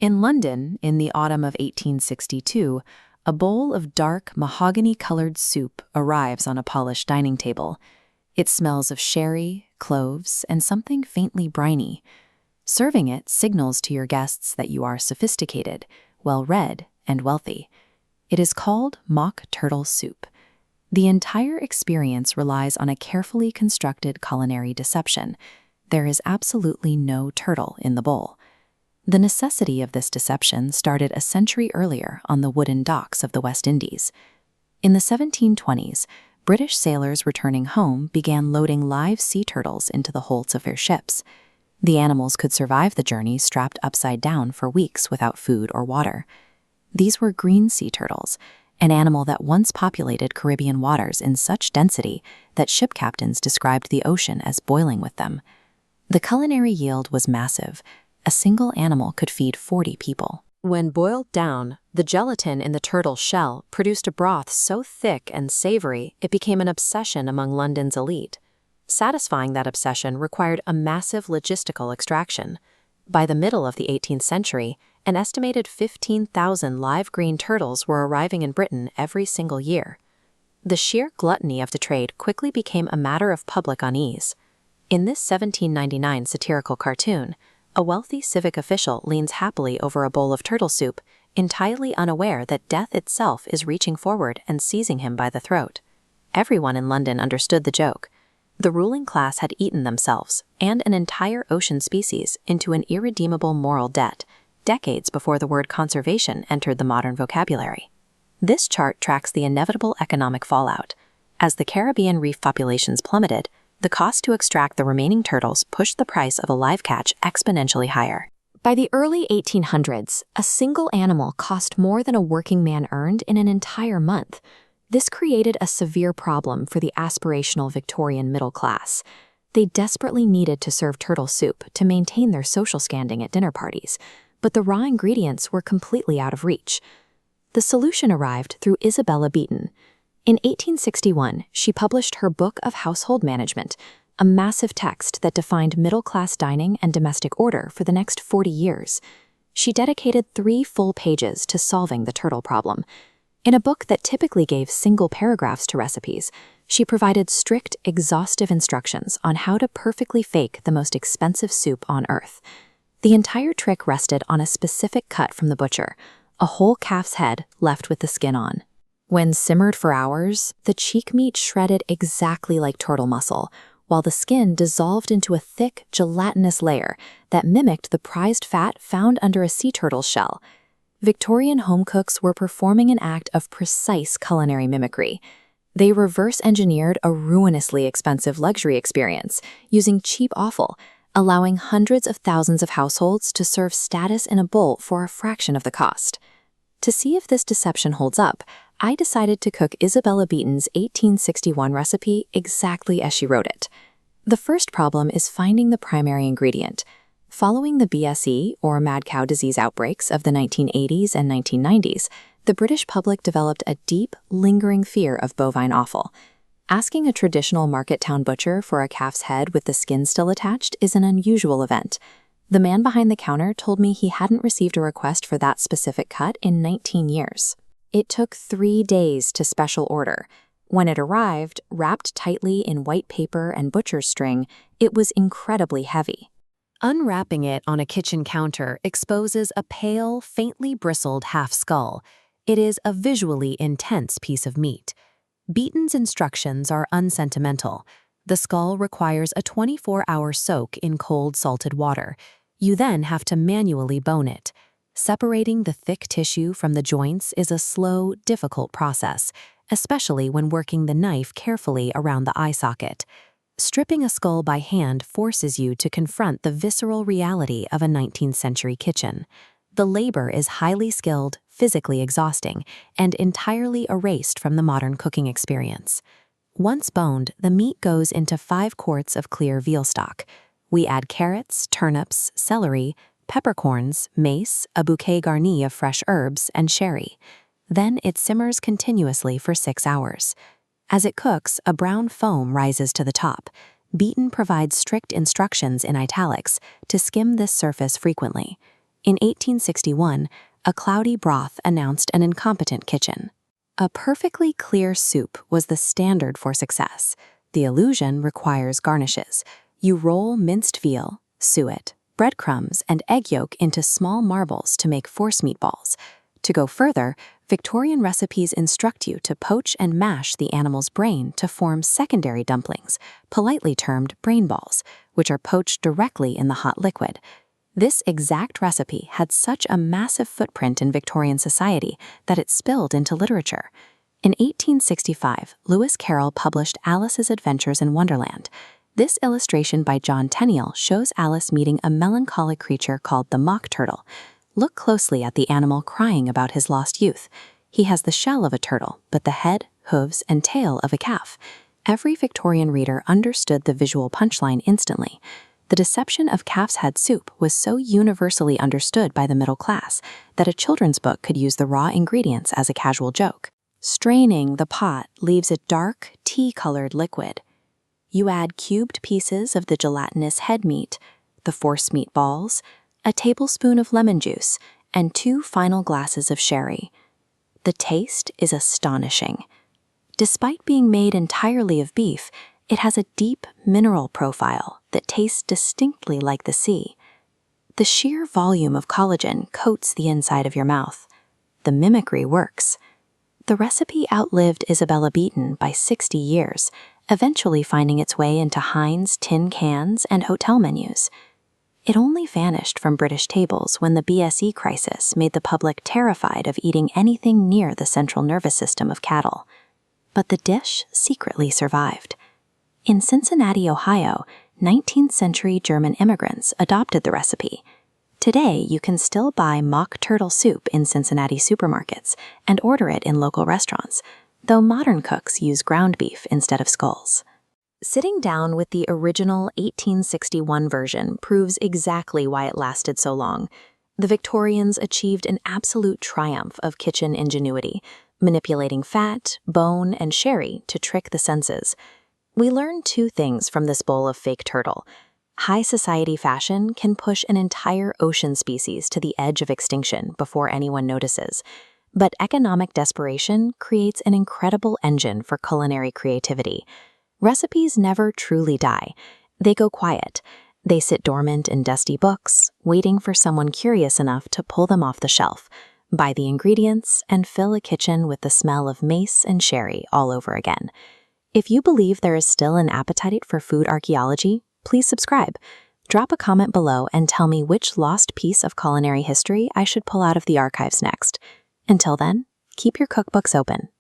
In London, in the autumn of 1862, a bowl of dark, mahogany-colored soup arrives on a polished dining table. It smells of sherry, cloves, and something faintly briny. Serving it signals to your guests that you are sophisticated, well-read, and wealthy. It is called mock turtle soup. The entire experience relies on a carefully constructed culinary deception. There is absolutely no turtle in the bowl. The necessity of this deception started a century earlier on the wooden docks of the West Indies. In the 1720s, British sailors returning home began loading live sea turtles into the holds of their ships. The animals could survive the journey strapped upside down for weeks without food or water. These were green sea turtles, an animal that once populated Caribbean waters in such density that ship captains described the ocean as boiling with them. The culinary yield was massive. A single animal could feed 40 people. When boiled down, the gelatin in the turtle's shell produced a broth so thick and savory it became an obsession among London's elite. Satisfying that obsession required a massive logistical extraction. By the middle of the 18th century, an estimated 15,000 live green turtles were arriving in Britain every single year. The sheer gluttony of the trade quickly became a matter of public unease. In this 1799 satirical cartoon, a wealthy civic official leans happily over a bowl of turtle soup, entirely unaware that death itself is reaching forward and seizing him by the throat. Everyone in London understood the joke. The ruling class had eaten themselves, and an entire ocean species, into an irredeemable moral debt, decades before the word conservation entered the modern vocabulary. This chart tracks the inevitable economic fallout. As the Caribbean reef populations plummeted, the cost to extract the remaining turtles pushed the price of a live catch exponentially higher. By the early 1800s, a single animal cost more than a working man earned in an entire month. This created a severe problem for the aspirational Victorian middle class. They desperately needed to serve turtle soup to maintain their social standing at dinner parties, but the raw ingredients were completely out of reach. The solution arrived through Isabella Beeton. In 1861, she published her Book of Household Management, a massive text that defined middle-class dining and domestic order for the next 40 years. She dedicated 3 full pages to solving the turtle problem. In a book that typically gave single paragraphs to recipes, she provided strict, exhaustive instructions on how to perfectly fake the most expensive soup on earth. The entire trick rested on a specific cut from the butcher, a whole calf's head left with the skin on. When simmered for hours, the cheek meat shredded exactly like turtle muscle, while the skin dissolved into a thick, gelatinous layer that mimicked the prized fat found under a sea turtle's shell. Victorian home cooks were performing an act of precise culinary mimicry. They reverse-engineered a ruinously expensive luxury experience using cheap offal, allowing hundreds of thousands of households to serve status in a bowl for a fraction of the cost. To see if this deception holds up, I decided to cook Isabella Beeton's 1861 recipe exactly as she wrote it. The first problem is finding the primary ingredient. Following the BSE, or mad cow disease outbreaks of the 1980s and 1990s, the British public developed a deep, lingering fear of bovine offal. Asking a traditional market town butcher for a calf's head with the skin still attached is an unusual event. The man behind the counter told me he hadn't received a request for that specific cut in 19 years. It took 3 days to special order. When it arrived, wrapped tightly in white paper and butcher's string, it was incredibly heavy. Unwrapping it on a kitchen counter exposes a pale, faintly bristled half-skull. It is a visually intense piece of meat. Beeton's instructions are unsentimental. The skull requires a 24-hour soak in cold, salted water. You then have to manually bone it. Separating the thick tissue from the joints is a slow, difficult process, especially when working the knife carefully around the eye socket. Stripping a skull by hand forces you to confront the visceral reality of a 19th century kitchen. The labor is highly skilled, physically exhausting, and entirely erased from the modern cooking experience. Once boned, the meat goes into 5 quarts of clear veal stock. We add carrots, turnips, celery, peppercorns, mace, a bouquet garni of fresh herbs, and sherry. Then it simmers continuously for 6 hours. As it cooks, a brown foam rises to the top. Beeton provides strict instructions in italics to skim this surface frequently. In 1861, a cloudy broth announced an incompetent kitchen. A perfectly clear soup was the standard for success. The illusion requires garnishes. You roll minced veal, suet, breadcrumbs, and egg yolk into small marbles to make forcemeat balls. To go further, Victorian recipes instruct you to poach and mash the animal's brain to form secondary dumplings, politely termed brain balls, which are poached directly in the hot liquid. This exact recipe had such a massive footprint in Victorian society that it spilled into literature. In 1865, Lewis Carroll published Alice's Adventures in Wonderland. This illustration by John Tenniel shows Alice meeting a melancholic creature called the mock turtle. Look closely at the animal crying about his lost youth. He has the shell of a turtle, but the head, hooves, and tail of a calf. Every Victorian reader understood the visual punchline instantly. The deception of calf's head soup was so universally understood by the middle class that a children's book could use the raw ingredients as a casual joke. Straining the pot leaves a dark, tea-colored liquid. You add cubed pieces of the gelatinous head meat, the forcemeat balls, a tablespoon of lemon juice, and 2 final glasses of sherry. The taste is astonishing. Despite being made entirely of beef, it has a deep mineral profile that tastes distinctly like the sea. The sheer volume of collagen coats the inside of your mouth. The mimicry works. The recipe outlived Isabella Beeton by 60 years, eventually finding its way into Heinz tin cans and hotel menus. It only vanished from British tables when the BSE crisis made the public terrified of eating anything near the central nervous system of cattle. But the dish secretly survived. In Cincinnati, Ohio, 19th-century German immigrants adopted the recipe. Today, you can still buy mock turtle soup in Cincinnati supermarkets and order it in local restaurants, though modern cooks use ground beef instead of skulls. Sitting down with the original 1861 version proves exactly why it lasted so long. The Victorians achieved an absolute triumph of kitchen ingenuity, manipulating fat, bone, and sherry to trick the senses. We learn 2 things from this bowl of fake turtle. High society fashion can push an entire ocean species to the edge of extinction before anyone notices. But economic desperation creates an incredible engine for culinary creativity. Recipes never truly die. They go quiet. They sit dormant in dusty books, waiting for someone curious enough to pull them off the shelf, buy the ingredients, and fill a kitchen with the smell of mace and sherry all over again. If you believe there is still an appetite for food archaeology, please subscribe. Drop a comment below and tell me which lost piece of culinary history I should pull out of the archives next. Until then, keep your cookbooks open